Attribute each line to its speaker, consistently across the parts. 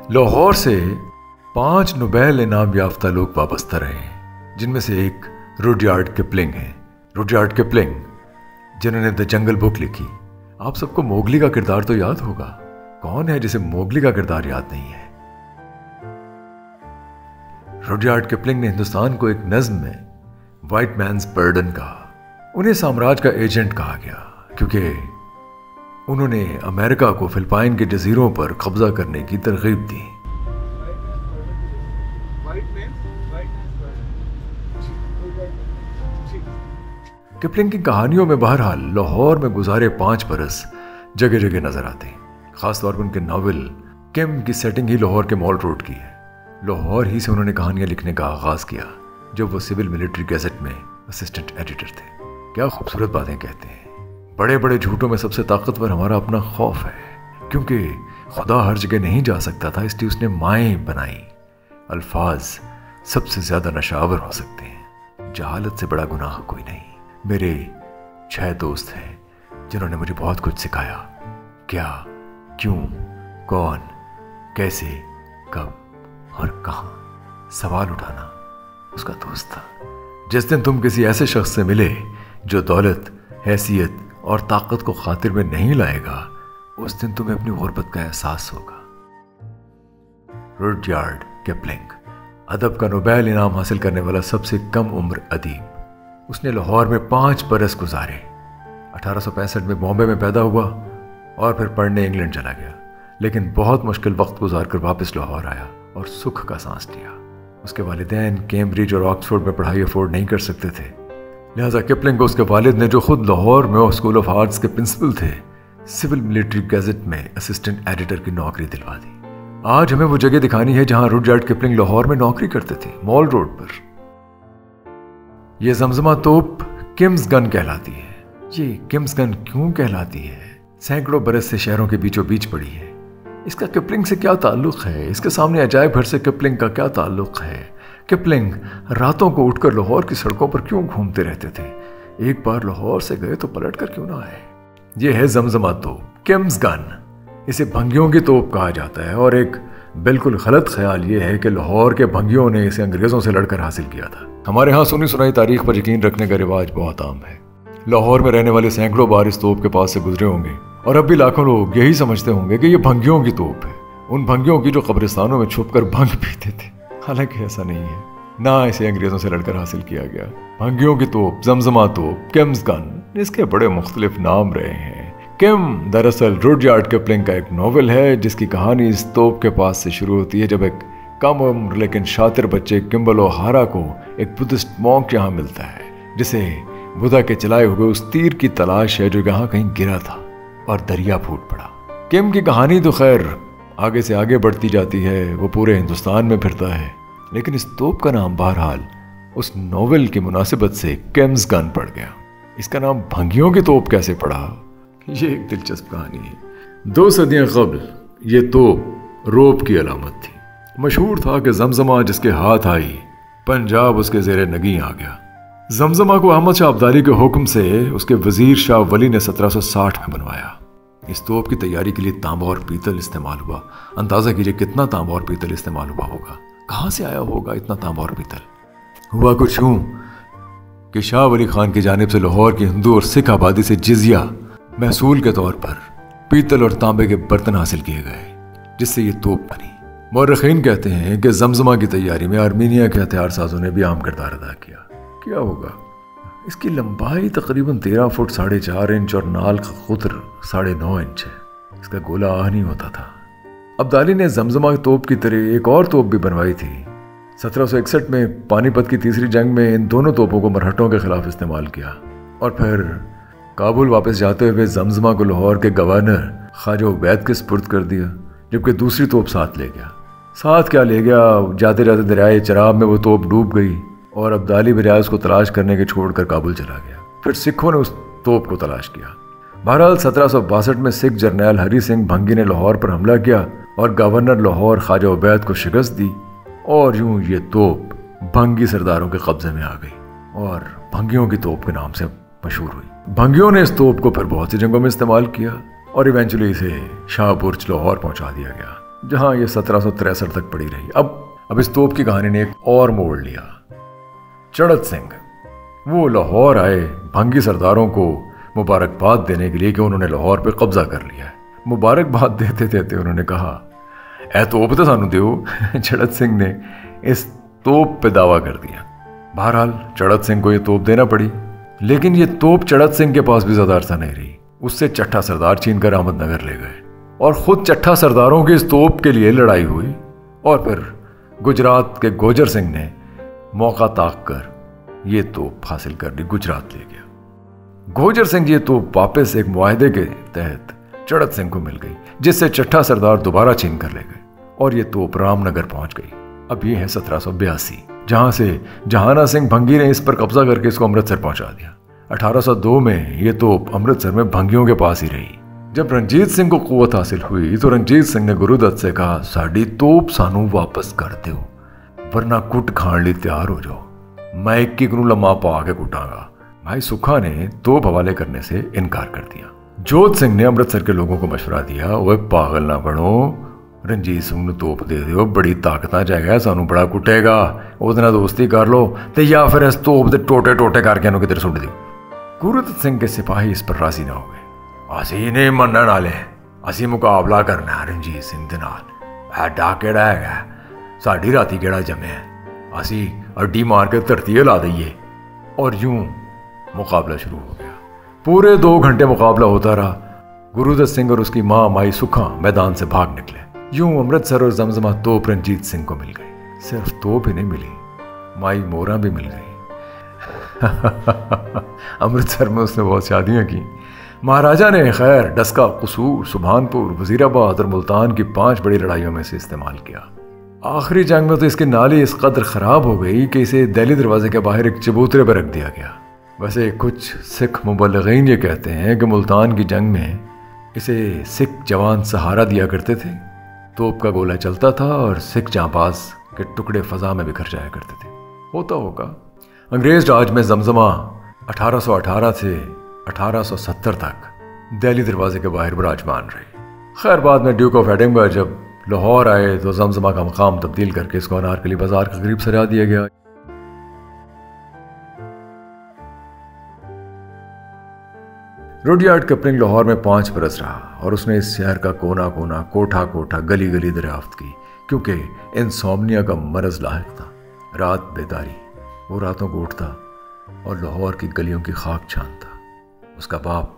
Speaker 1: लाहौर से 5 नोबेल इनाम याफ्ता लोग वाबस्ता रहे हैं, जिनमें से एक रुडयार्ड किपलिंग है। रुडयार्ड किपलिंग जिन्होंने द जंगल बुक लिखी। आप सबको मोगली का किरदार तो याद होगा। कौन है जिसे मोगली का किरदार याद नहीं है? रुडयार्ड किपलिंग ने हिंदुस्तान को एक नज्म में व्हाइट मैन्स बर्डन कहा। उन्हें साम्राज्य का एजेंट कहा गया क्योंकि उन्होंने अमेरिका को फिलिपाइन के जजीरों पर कब्जा करने की तरगीब दी। किपलिंग की कहानियों में बहरहाल लाहौर में गुजारे 5 बरस जगह जगह नजर आते हैं। खासतौर पर उनके नावल किम की सेटिंग ही लाहौर के मॉल रोड की है। लाहौर ही से उन्होंने कहानियां लिखने का आगाज किया जब वो सिविल मिलिट्री गैजेट में असिस्टेंट एडिटर थे। क्या खूबसूरत बातें कहते हैं। बड़े बड़े झूठों में सबसे ताकतवर हमारा अपना खौफ है, क्योंकि खुदा हर जगह नहीं जा सकता था, इसलिए उसने माएँ बनाई। अल्फाज सबसे ज्यादा नशावर हो सकते हैं, जहालत से बड़ा गुनाह कोई नहीं। मेरे 6 दोस्त हैं जिन्होंने मुझे बहुत कुछ सिखाया। क्या, क्यों, कौन, कैसे, कब और कहाँ सवाल उठाना उसका दोस्त था। जिस दिन तुम किसी ऐसे शख्स से मिले जो दौलत, हैसियत और ताकत को खातिर में नहीं लाएगा, उस दिन तुम्हें अपनी गुर्बत का एहसास होगा। रुडयार्ड किपलिंग अदब का नोबेल इनाम हासिल करने वाला सबसे कम उम्र अदीब। उसने लाहौर में 5 बरस गुजारे। 1865 में बॉम्बे में पैदा हुआ और फिर पढ़ने इंग्लैंड चला गया, लेकिन बहुत मुश्किल वक्त गुजार कर वापस लाहौर आया और सुख का सांस लिया। उसके वालिदैन कैम्ब्रिज और ऑक्सफोर्ड में पढ़ाई अफोर्ड नहीं कर सकते थे, लिहाजा किपलिंग को उसके वालिद ने, जो खुद लाहौर में स्कूल ऑफ आर्ट्स के प्रिंसिपल थे, सिविल मिलिट्री गैजेट में असिस्टेंट एडिटर की नौकरी दिलवा दी। आज हमें वो जगह दिखानी है जहां रुडयार्ड किपलिंग लाहौर में नौकरी करते थे, मॉल रोड पर। यह जमजमा तोप किम्स गन कहलाती है। ये किम्स गन क्यों कहलाती है? सैकड़ों बरस से शहरों के बीचों बीच पड़ी है। इसका किपलिंग से क्या ताल्लुक है? इसके सामने अजायब घर से किपलिंग का क्या ताल्लुक है? किपलिंग रातों को उठकर लाहौर की सड़कों पर क्यों घूमते रहते थे? एक बार लाहौर से गए तो पलट कर क्यों ना आए? यह है जमजमा तोप, किम्स गन। इसे भंगियों की तोप कहा जाता है, और एक बिल्कुल गलत ख्याल यह है कि लाहौर के भंगियों ने इसे अंग्रेजों से लड़कर हासिल किया था। हमारे यहाँ सुनी सुनाई तारीख पर यकीन रखने का रिवाज बहुत आम है। लाहौर में रहने वाले सैकड़ों बार इस तोप के पास से गुजरे होंगे, और अब भी लाखों लोग यही समझते होंगे कि यह भंगियों की तोप है, उन भंगियों की जो कब्रिस्तानों में छुपकर भंग पीते थे। हालांकि ऐसा नहीं है, ना इसे अंग्रेजों से लड़कर हासिल किया गया। भंगियों की तोप, जमजमा तोप, किम्स गन, इसके बड़े मुख्तलिफ नाम रहे हैं। किम दरअसल रुडयार्ड किपलिंग का एक नॉवल है जिसकी कहानी इस तोप के पास से शुरू होती है, जब एक कम उम्र लेकिन शातिर बच्चे किम्बल ओहारा को एक बुद्धिस्ट मॉन्क यहाँ मिलता है, जिसे बुद्धा के चलाए हुए उस तीर की तलाश है जो यहाँ कहीं गिरा था और दरिया फूट पड़ा। किम की कहानी तो खैर आगे से आगे बढ़ती जाती है, वो पूरे हिंदुस्तान में फिरता है, लेकिन इस तोप का नाम बहरहाल उस नॉवेल की मुनासिबत से किम्स गन पड़ गया। इसका नाम भंगियों की तोप कैसे पड़ा, ये एक दिलचस्प कहानी है। 2 सदियां कबल ये तोप रोब की अलामत थी। मशहूर था कि जमजमा जिसके हाथ आई, पंजाब उसके जेरे नगी आ गया। जमजमा को अहमद शाह अब्दाली के हुक्म से उसके वजीर शाह वली ने 1760 में बनवाया। इस तोप की तैयारी के लिए तांबा और पीतल इस्तेमाल हुआ। अंदाजा कीजिए कितना तांबा और पीतल इस्तेमाल हुआ होगा, कहां से आया होगा इतना तांबा और पीतल। हुआ कुछ यूं कि शाह वली खान की जानिब से लाहौर की हिंदू और सिख आबादी से जिजिया महसूल के तौर पर पीतल और तांबे के बर्तन हासिल किए गए, जिससे ये तोप बनी। मौरखीन कहते हैं कि जमजमा की तैयारी में आर्मीनिया के हथियार साजों ने भी अहम किरदार अदा किया। क्या होगा? इसकी लंबाई तकरीबन 13 फुट 4.5 इंच और नाल का कुतर 9.5 इंच है। इसका गोला आह नहीं होता था। अब्दाली ने जमजमा तोप की तरह एक और तोप भी बनवाई थी। 1761 में पानीपत की तीसरी जंग में इन दोनों तोपों को मरहटों के खिलाफ इस्तेमाल किया, और फिर काबुल वापस जाते हुए जमजमा को लाहौर के गवर्नर ख्वाजा उबैद के सुपुर्द कर दिया, जबकि दूसरी तोप साथ ले गया। साथ क्या ले गया, जाते जाते दरियाए चराब में वो तोप डूब गई और अब्दाली बजाय उसको तलाश करने के छोड़कर काबुल चला गया। फिर सिखों ने उस तोप को तलाश किया। बहरहाल 1762 में सिख जर्नैल हरी सिंह भंगी ने लाहौर पर हमला किया और गवर्नर लाहौर ख्वाजा उबैद को शिकस्त दी, और यूं ये तोप भंगी सरदारों के कब्जे में आ गई और भंगियों की तोप के नाम से मशहूर हुई। भंगियों ने इस तोप को फिर बहुत सी जंगों में इस्तेमाल किया और इवेंचुअली इसे शाह बुर्ज लाहौर पहुंचा दिया गया। जहां ये 1763 तक पड़ी रही। अब इस तोप की कहानी ने एक और मोड़ लिया। चड़त सिंह वो लाहौर आए भंगी सरदारों को मुबारकबाद देने के लिए कि उन्होंने लाहौर पे कब्जा कर लिया है। मुबारकबाद देते देते उन्होंने कहा, ए तोप तो सानू दियो। चड़त सिंह ने इस तोप पे दावा कर दिया। बहरहाल चड़त सिंह को ये तोप देना पड़ी, लेकिन ये तोप चड़त सिंह के पास भी ज्यादा अरसा नहीं रही। उससे चट्ठा सरदार छीन कर अहमदनगर ले गए और खुद चट्ठा सरदारों की इस तोप के लिए लड़ाई हुई और फिर गुजरात के गोजर सिंह ने मौका ताक कर ये तोप हासिल कर ली, गुजरात ले गया। गोजर सिंह ये तोप वापस एक मुआहदे के तहत चड़त सिंह को मिल गई, जिससे चट्ठा सरदार दोबारा छीन कर ले गए और ये तोप रामनगर पहुंच गई। अब ये है 1782, जहां से जहाना सिंह भंगी ने इस पर कब्जा करके इसको अमृतसर पहुंचा दिया। 1802 में ये तोप अमृतसर में भंगियों के पास ही रही। जब रणजीत सिंह को कुव्वत हासिल हुई तो रणजीत सिंह ने गुरुदत्त से कहा, साड़ी तोप सानू वापस कर दो, वरना कुट खाण ली तैयार हो जाओ, मैं एक की लम्मा पा के कुटांगा। भाई सुखा ने तोप हवाले करने से इनकार कर दिया। जोत सिंह ने अमृतसर के लोगों को मशवरा दिया, वह पागल ना बनो, रणजीत सिंह ने तोप दे दो, बड़ी ताकत जाएगा, सानू बड़ा कुटेगा, उसने दोस्ती कर लो तो या फिर इस तोप के टोटे टोटे करके इन्हों किधर सुट दो। गुरुदत्त सिंह के सिपाही इस पर राजी ना हो गए। असी नहीं मनने वाले, असी मुकाबला करना है रणजीत सिंह दे नाल। एडा केड़ा है, साडी राती केड़ा जमे, असी अड्डी मार के धरती हिला दईए। और यूं मुकाबला शुरू हो गया। पूरे 2 घंटे मुकाबला होता रहा। गुरुदत्त सिंह और उसकी माँ माई सुखा मैदान से भाग निकले। यूं अमृतसर और जमजमा तोप रणजीत सिंह को मिल गई। सिर्फ तोप ही नहीं मिली, माई मोरा भी मिल गई। अमृतसर में उसने बहुत शादियां की। महाराजा ने खैर डस्का, कसूर, सुभानपुर, वजीराबाद और मुल्तान की 5 बड़ी लड़ाइयों में से इस्तेमाल किया। आखिरी जंग में तो इसकी नाली इस कदर खराब हो गई कि इसे दिल्ली दरवाजे के बाहर एक चबूतरे पर रख दिया गया। वैसे कुछ सिख मुबल्लिगीन ये कहते हैं कि मुल्तान की जंग में इसे सिख जवान सहारा दिया करते थे। तोप का गोला चलता था और सिख जांबाज के टुकड़े फजा में बिखर जाया करते थे। होता होगा। अंग्रेज राज में जमजमा 1818 से 1870 तक दिल्ली दरवाजे के बाहर विराजमान रही। खैर बाद में ड्यूक ऑफ एडिनबर्ग जब लाहौर आए तो जमजमा का मकाम तब्दील करके इसको अनारकली बाजार के करीब सजा दिया गया। रुडयार्ड किपलिंग लाहौर में 5 बरस रहा और उसने इस शहर का कोना कोना, कोठा कोठा, गली गली दरियाफ्त की, क्योंकि इंसोम्निया का मरज लाहिक था। रात बेदारी, वो रातों को उठता और लाहौर की गलियों की खाक छानता। उसका बाप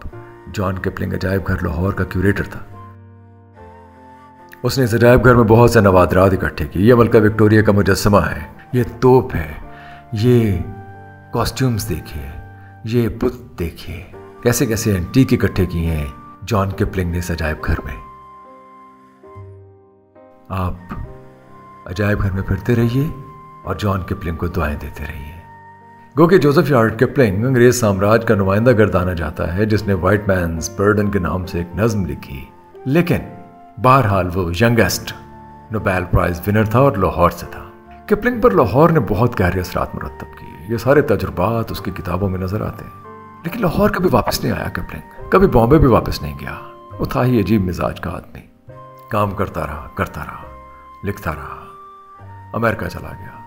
Speaker 1: जॉन किपलिंग अजायब घर लाहौर का क्यूरेटर था। उसने इस अजायब घर में बहुत से नवादरात इकट्ठे किए। ये मलका विक्टोरिया का मुजस्समा है, ये तोप है, ये कॉस्ट्यूम्स देखिए, ये बुत देखिए, कैसे कैसे एंटीक इकट्ठे किए हैं जॉन किपलिंग ने इस अजायब घर में। आप अजायब घर में फिरते रहिए और जॉन किपलिंग को दुआएं देते रहिए। गो कि जोसेफ यार्ड किपलिंग अंग्रेज साम्राज्य का नुमाइंदा गर्दाना जाता है, जिसने व्हाइट मैन्स बर्डन के नाम से एक नज्म लिखी। लेकिन बहरहाल वो यंगेस्ट नोबेल प्राइज विनर था और लाहौर से था। किपलिंग पर लाहौर ने बहुत गहरे असरात मुरत्तब किए। ये सारे तजुर्बात उसकी किताबों में नजर आते हैं। लेकिन लाहौर कभी वापस नहीं आया किपलिंग, कभी बॉम्बे भी वापस नहीं गया। वो था ही अजीब मिजाज का आदमी। काम करता रहा, लिखता रहा, अमेरिका चला गया।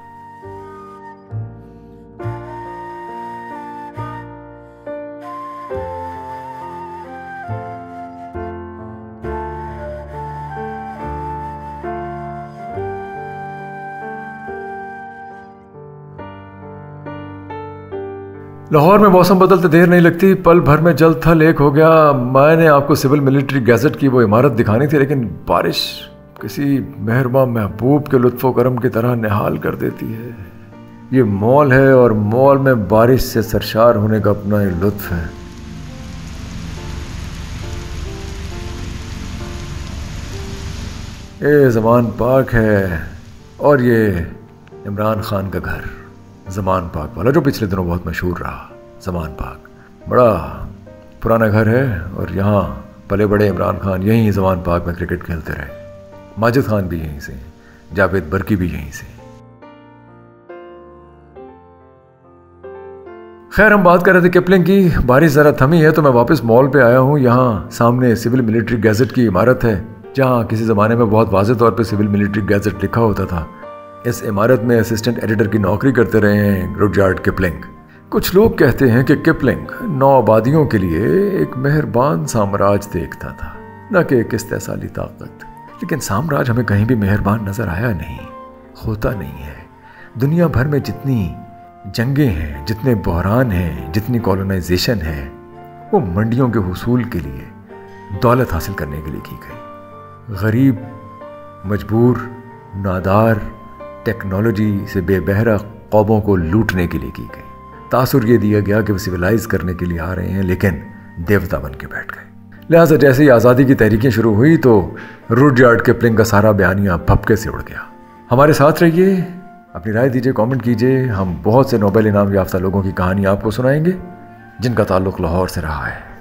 Speaker 1: लाहौर में मौसम बदलते देर नहीं लगती, पल भर में जल थल एक हो गया। मैंने आपको सिविल मिलिट्री गैजेट की वो इमारत दिखानी थी, लेकिन बारिश किसी मेहरबान महबूब के लुत्फ़ो करम की तरह निहाल कर देती है। ये मॉल है और मॉल में बारिश से सरशार होने का अपना ही लुत्फ़ है। ये ज़मान पाक है और ये इमरान खान का घर, ज़मान पाक वाला, जो पिछले दिनों बहुत मशहूर रहा। ज़मान पाक बड़ा पुराना घर है और यहाँ पले बड़े इमरान खान यहीं ज़मान पाक में क्रिकेट खेलते रहे। माजिद खान भी यहीं से, जावेद बर्की भी यहीं से। खैर हम बात कर रहे थे किपलिंग की। बारिश ज़रा थमी है तो मैं वापस मॉल पे आया हूँ। यहाँ सामने सिविल मिलिट्री गैजेट की इमारत है जहाँ किसी ज़माने में बहुत वाज़ेह तौर पे सिविल मिलिट्री गैजेट लिखा होता था। इस इमारत में असिस्टेंट एडिटर की नौकरी करते रहे हैं रुडयार्ड किपलिंग। कुछ लोग कहते हैं कि किपलिंग नौ आबादियों के लिए एक मेहरबान साम्राज्य देखता था, न कि एक इस्तेसाली ताकत। लेकिन साम्राज्य हमें कहीं भी मेहरबान नजर आया नहीं, होता नहीं है। दुनिया भर में जितनी जंगें हैं, जितने बहरान हैं, जितनी कॉलोनाइजेशन है, वो मंडियों के हुसूल के लिए, दौलत हासिल करने के लिए की गई। गरीब, मजबूर, नादार, टेक्नोलॉजी से बेबहरा कौमों को लूटने के लिए की गई। तासुर ये दिया गया कि वो सिविलाइज करने के लिए आ रहे हैं, लेकिन देवता बन के बैठ गए। लिहाजा जैसे ही आज़ादी की तहरीकें शुरू हुई तो रुडयार्ड किपलिंग का सारा बयानिया भपके से उड़ गया। हमारे साथ रहिए, अपनी राय दीजिए, कमेंट कीजिए। हम बहुत से नोबेल इनाम याफ्ता लोगों की कहानी आपको सुनाएंगे जिनका ताल्लुक लाहौर से रहा है।